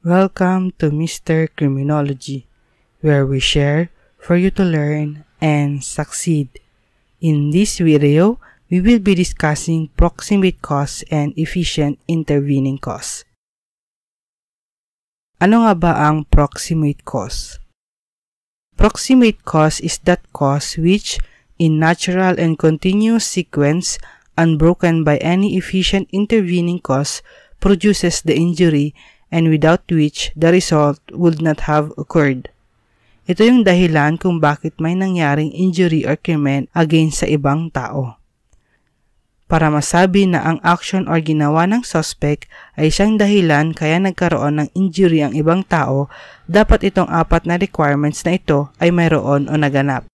Welcome to Mr. Criminology, where we share for you to learn and succeed. In this video, we will be discussing proximate cause and efficient intervening cause. Ano nga ba ang proximate cause? Proximate cause is that cause which, in natural and continuous sequence, unbroken by any efficient intervening cause, produces the injury and without which the result would not have occurred. Ito yung dahilan kung bakit may nangyaring injury or krimen against sa ibang tao. Para masabi na ang action or ginawa ng suspect ay siyang dahilan kaya nagkaroon ng injury ang ibang tao, dapat itong apat na requirements na ito ay mayroon o naganap.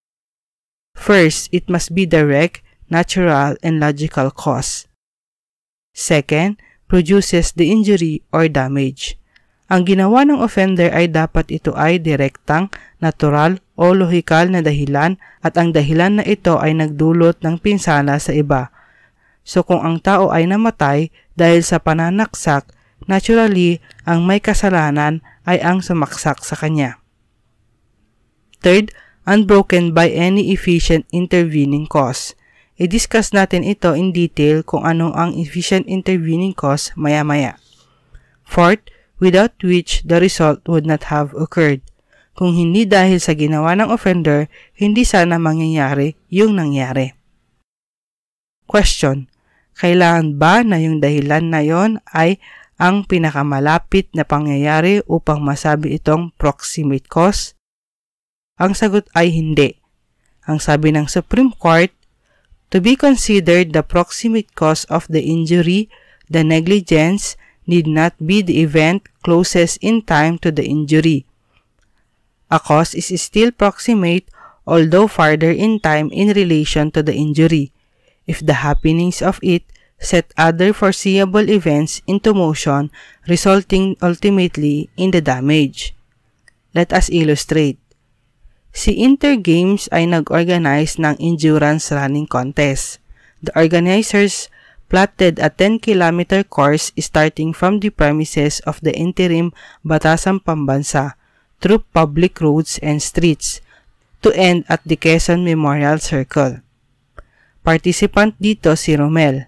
First, it must be direct, natural, and logical cause. Second, produces the injury or damage. Ang ginawa ng offender ay dapat ito ay direktang, natural o lohikal na dahilan at ang dahilan na ito ay nagdulot ng pinsala sa iba. So kung ang tao ay namatay dahil sa pananaksak, naturally ang may kasalanan ay ang sumaksak sa kanya. Third, unbroken by any efficient intervening cause. I-discuss natin ito in detail kung anong ang efficient intervening cause maya-maya. Fourth, without which the result would not have occurred. Kung hindi dahil sa ginawa ng offender, hindi sana mangyayari yung nangyari. Question: kailangan ba na yung dahilan na yon ay ang pinakamalapit na pangyayari upang masabi itong proximate cause? Ang sagot ay hindi. Ang sabi ng Supreme Court, to be considered the proximate cause of the injury, the negligence need not be the event closest in time to the injury. A cause is still proximate although farther in time in relation to the injury, if the happenings of it set other foreseeable events into motion resulting ultimately in the damage. Let us illustrate. Si Intergames ay nag-organize ng endurance running contest. The organizers plotted a 10-kilometer course starting from the premises of the interim Batasang Pambansa through public roads and streets to end at the Quezon Memorial Circle. Participant dito si Romel.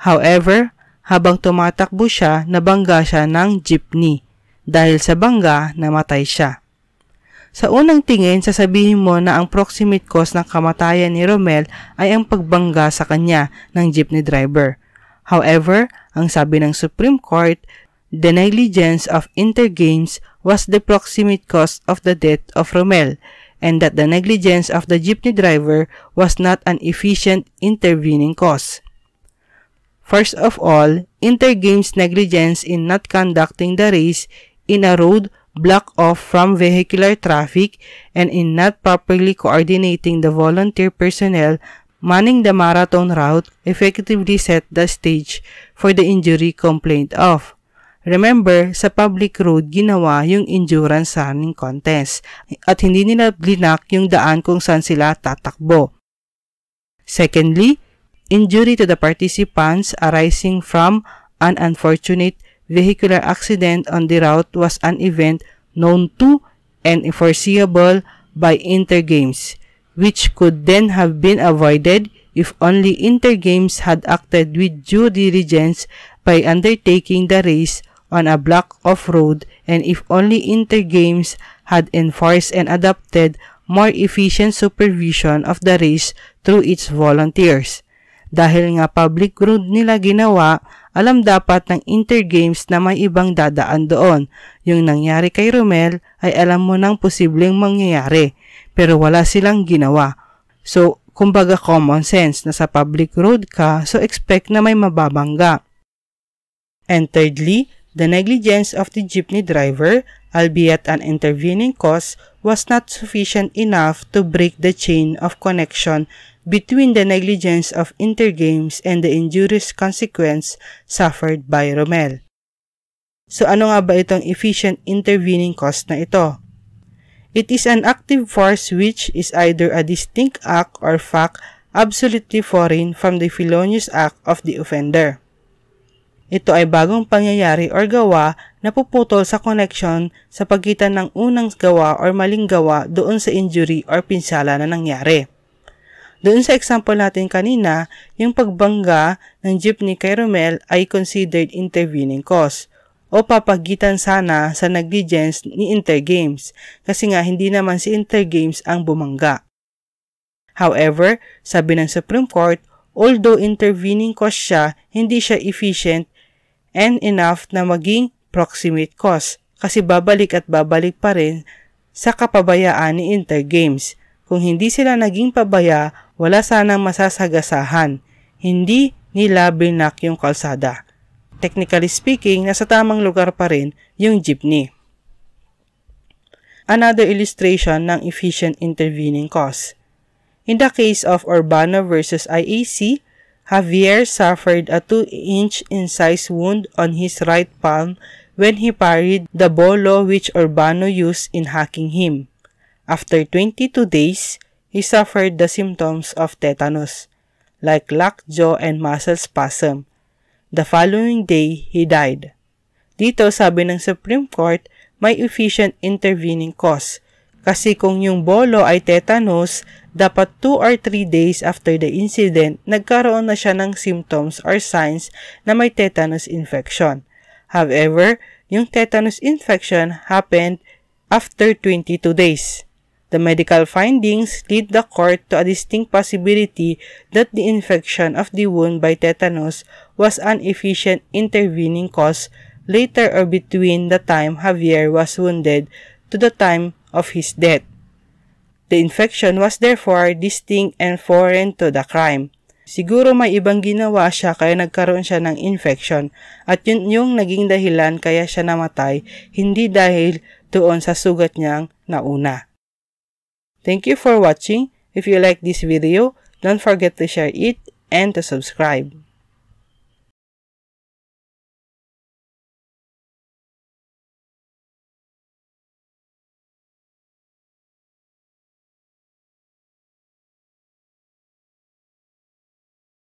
However, habang tumatakbo siya, nabangga siya ng jeepney. Dahil sa bangga, namatay siya. Sa unang tingin, sasabihin mo na ang proximate cause ng kamatayan ni Romel ay ang pagbangga sa kanya ng jeepney driver. However, ang sabi ng Supreme Court, the negligence of Intergames was the proximate cause of the death of Romel, and that the negligence of the jeepney driver was not an efficient intervening cause. First of all, Intergames' negligence in not conducting the race in a road blocked off from vehicular traffic and in not properly coordinating the volunteer personnel manning the marathon route effectively set the stage for the injury complained of. Remember, sa public road ginawa yung endurance running contest at hindi nila blinak yung daan kung saan sila tatakbo. Secondly, injury to the participants arising from an unfortunate vehicular accident on the route was an event known to and foreseeable by Intergames, which could then have been avoided if only Intergames had acted with due diligence by undertaking the race on a block of road and if only Intergames had enforced and adopted more efficient supervision of the race through its volunteers. Dahil nga public road nila ginawa, alam dapat ng Intergames na may ibang dadaan doon. Yung nangyari kay Romel ay alam mo nang posibleng mangyayari, pero wala silang ginawa. So, kumbaga common sense na sa public road ka, so expect na may mababangga. And thirdly, the negligence of the jeepney driver, albeit an intervening cause, was not sufficient enough to break the chain of connection between the negligence of Intergames and the injurious consequence suffered by Romel. So ano nga ba itong efficient intervening cause na ito? It is an active force which is either a distinct act or fact absolutely foreign from the felonious act of the offender. Ito ay bagong pangyayari or gawa na puputol sa connection sa pagitan ng unang gawa or maling gawa doon sa injury or pinsala na nangyari. Doon sa example natin kanina, yung pagbangga ng jeepney kay Romel ay considered intervening cause o papagitan sana sa negligence ni Intergames kasi nga hindi naman si Intergames ang bumangga. However, sabi ng Supreme Court, although intervening cause siya, hindi siya efficient and enough na maging proximate cause kasi babalik at babalik pa rin sa kapabayaan ni Intergames. Kung hindi sila naging pabaya, wala sanang masasagasahan. Hindi nila binak yung kalsada. Technically speaking, nasa tamang lugar pa rin yung jeepney. Another illustration ng efficient intervening cause. In the case of Urbano versus IAC, Javier suffered a 2-inch incised wound on his right palm when he parried the bolo which Urbano used in hacking him. After 22 days, he suffered the symptoms of tetanus, like lockjaw and muscle spasm. The following day, he died. Dito sabi ng Supreme Court, may efficient intervening cause. Kasi kung yung bolo ay tetanus, dapat 2 or 3 days after the incident, nagkaroon na siya ng symptoms or signs na may tetanus infection. However, yung tetanus infection happened after 22 days. The medical findings lead the court to a distinct possibility that the infection of the wound by tetanus was an efficient intervening cause later or between the time Javier was wounded to the time of his death. The infection was therefore distinct and foreign to the crime. Siguro may ibang ginawa siya kaya nagkaroon siya ng infection at yun yung naging dahilan kaya siya namatay, hindi dahil doon sa sugat niyang nauna. Thank you for watching. If you like this video, don't forget to share it and to subscribe.